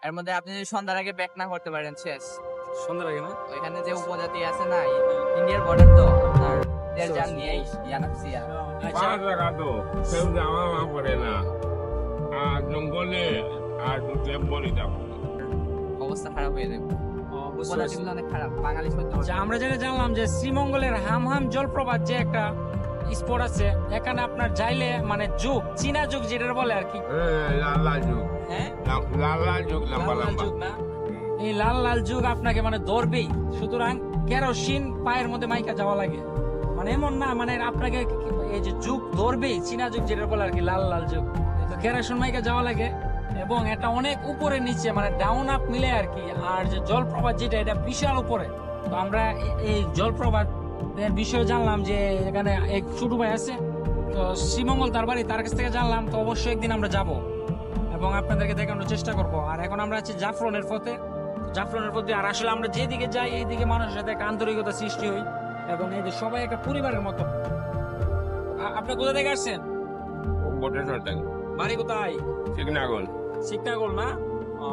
এর মধ্যে আপনি যদি সন্ধ্যার আগে ব্যাক না করতে পারেন শেষ। সন্ধ্যার আগে না? ওইখানে যে উপজাতি আছে না, ইন্ডিয়ার বর্ডার তো আপনার তেল জান নিয়ে ইয়ানাক্সিয়া। আচ্ছা, পাঁচ টাকা তো কেউ জামা মা পড়ে না, আর জঙ্গলে আর দুধে বলি যাবো। অবস্থা খারাপ হয়ে যাবে। উপজাতিগুলো অনেক খারাপ, বাঙালি সহ্য করতে আচ্ছা, আমরা যেটা জানলাম যে শ্রীমঙ্গলের হামহাম জলপ্রপাত যে একটা স্পট আছে, এখানে আপনার যাইলে মানে যুগ চীনা যুগ যেটা বলে আর কি, লাল লাল যুগ, হ্যাঁ লাল লাল যুগ, লম্বা লাল লাল লম্বা। যুগ না, এই লাল লাল যুগ আপনাকে মানে ধরবেই। সুতরাং কেরোসিন পায়ের মধ্যে মাইকা যাওয়া লাগে, মানে এমন না মানে আপনাকে এই যে যুগ ধরবেই, চীনা যুগ যেটা বলে আর কি, লাল লাল যুগ। তো কেরোসিন মাইকা যাওয়া লাগে, এবং এটা অনেক উপরে নিচে মানে ডাউন আপ মিলে আর কি। আর যে জলপ্রপাত যেটা, এটা বিশাল উপরে। তো আমরা এই জলপ্রপাত এর বিষয়ে জানলাম যে এখানে এক ছোট ভাই আছে, তো শ্রীমঙ্গল তার বাড়ি, তার কাছ থেকে জানলাম। তো অবশ্যই একদিন আমরা যাব এবং আপনাদেরকে দেখানোর চেষ্টা করব। আর এখন আমরা আছি জাফলনের পথে, জাফলনের পথে। আর আসলে আমরা যেদিকে যাই এইদিকে মানুষের সাথে একটা আন্তরিকতা সৃষ্টি হই, এবং এই যে সবাই একটা পরিবারের মতো। আপনি কোথা থেকে আসছেন? বটেশ্বর থেকে বাড়ি কোথায়? ঠিক না গোল। শিকনাগোল না? ও